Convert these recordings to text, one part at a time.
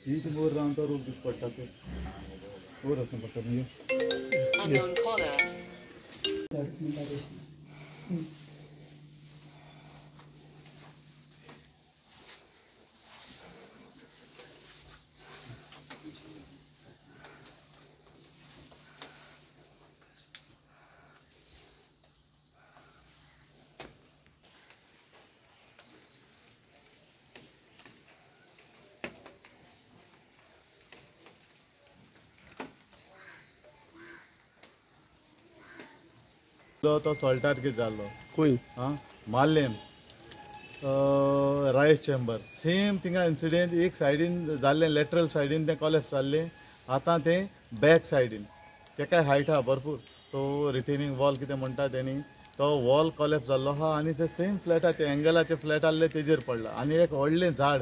ही वयर रावन तो रूप दीस पडटा ते वयर वचून पडटा न्ही तो सॉल्टार कितें जाल्लो खंय माल्लेम रायस चेंबर सेम थिंगा इन्सिडेंट एक सायडीन जाल्लें लॅटरल सायडीन तें कॉलेप्स जाल्लें आतां तें बॅक सायडीन तेका हायट आहा भरपूर तो रिटेनिंग वॉल कितें म्हणटा तेणी तो वॉल कॉलेप्स जाल्लो आहा आनी ते सेम फ्लॅटा ते एंगलाचे फ्लॅट आसले तेजेर पडला आनी एक व्हडलें झाड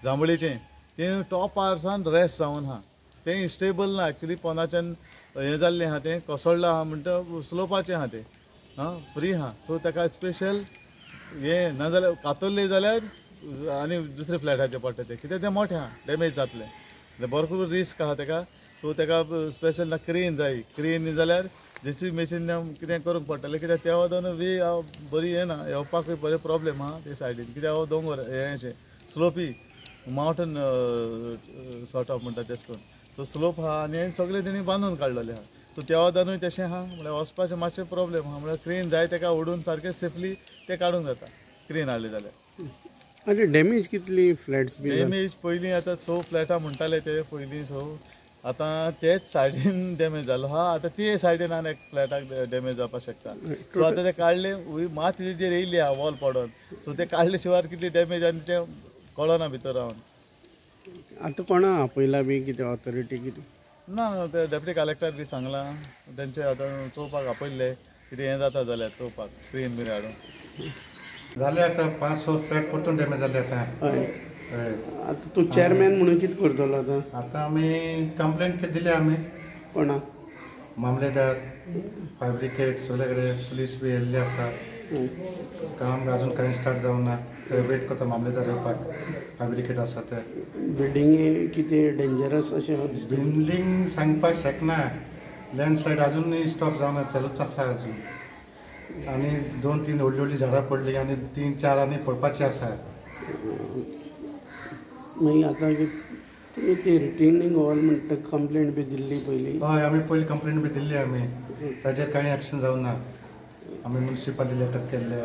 जांबळेचें तें टॉपारसान रेस्ट जावन आहा तें स्टेबल ना एक्चुली पोंदाच्यान हें जाल्लें आहा तें कोसळ्ळां आहा म्हणटा स्लोपाचें आहा तें फ्री आहा सो ताका स्पेशल हें नाजाल्यार कातरली जाल्यार आनी दुसरे फ्लॅटाचे पडटा ते कित्याक तें मोठें आहा डॅमेज जातलें भरपूर रिस्क आहा ताका सो ताका स्पेशल क्रेन जाय क्रेन जाल्यार जेसी मशीन कितें करूंक पडटलें कित्याक त्या वदन वे बरी हें ना येवपाकूय बरें प्रॉब्लेम आहा ते सायडीन कित्याक हो दोंगर हें स्लोपी मावंटन सॉर्ट ऑफ म्हणटा तेश करून सो स्लोप आहा आनी सगळें तेणी बांदून काडलेलें आहा सो त्या वदानूय तशें आहा म्हळ्यार वचपाचें मातशें प्रॉब्लेम आहा म्हळ्यार क्रेन जाय ताका ओडून सारकें सेफली ते काडूंक जाता क्रेन हाडली जाल्यार आनी डॅमेज कितली फ्लॅट्स बी डॅमेज पयलीं आतां 6 फ्लॅटां म्हणटाले ते पयलीं 6 आतां तेच सायडीन डॅमेज जालो आहा आतां ते सायडीन आनी एक फ्लॅटाक डॅमेज जावपाक शकता सो आतां ते काडले मात तेजेर येयली आहा वॉल पडोन सो ते काडले शिवाय कितली डॅमेज आनी ते कळना भितर रावन आतां कोणा आपयला बी कितें ऑथॉरिटी कितें ना ते डेप्युटी कलेक्टर बी सांगलां तेंचे आतां चोवपाक आपयल्ले कितें हें जाता जाल्यार चोवपाक क्रेन बी हाडून जाले आतां 5-6 फ्लॅट परतून डॅमेज जाले आतां हय आतां तूं चॅरमॅन म्हणून कितें करतलो आतां आतां आमी कंप्लेंट दिली आमी कोणा मामलेदार फायर ब्रिगेड सगळे कडेन पुलीस बी येयल्ले आसा काम अजून कांय स्टार्ट जावंक ना ते वेट करता मामलेदार येवपाक फायर ब्रिगेड आसा ते बिल्डिंगे कितें डेंजरस अशें दिसता बिल्डींग सांगपाक शकना लँडस्लायड अजूनय स्टॉप जावना चलूच आसा अजून आनी 2-3 व्हडलीं व्हडलीं झाडां पडलीं आनी 3-4 आनी पडपाचीं आसा मागीर आतां तुमी ती रिटेनिंग वॉल म्हणटा कंप्लेंट बी दिल्ली पयलीं हय आमी पयलीं कंप्लेंट बी दिल्ली आमी ताचेर कांय एक्शन जावं ना आमी म्युनिसिपालिटी लेटर केल्ले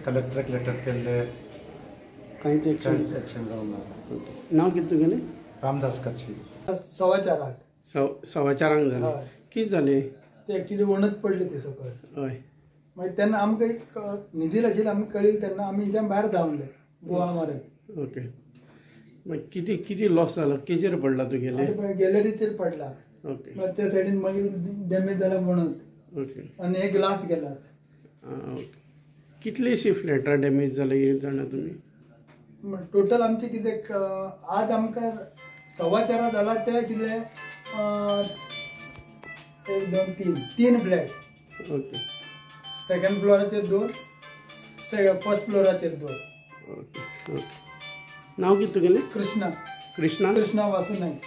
कलेक्टराक लेटर केल्ले कांयच एक्शन जावं ना नांव कितें तुगेलें रामदास कच्छी 4:15 सव्वा चारांक जालें कितें जालें ते एक्चुली वणत पडले ते सकयल हय मागीर तेन्ना आमकां एक न्हिदीर आशिल्ले आमी कळिल्लें तेन्ना आमी हेच्यान भायर धांवले बोवाळ मारत ओके मागीर कितें कितें लॉस जालो केजेर पडला तुगेले गॅलरीचेर पडला ओके मागीर त्या सायडीन मागीर डॅमेज जाला म्हणत ओके आनी एक ग्लास गेला ओके कितलीशीं फ्लॅटां डॅमेज जाले एक जाणा तुमी टोटल आमचे कितें आज आमकां 4:15 जाला ते कितें 1 2 3 फ्लॅट ओके सेकंड फ्लोराचेर 2 फर्स्ट फ्लोराचेर 2 ओके ओके नांव कितें तुगेलें कृष्णा कृष्णा कृष्णा वासू नायक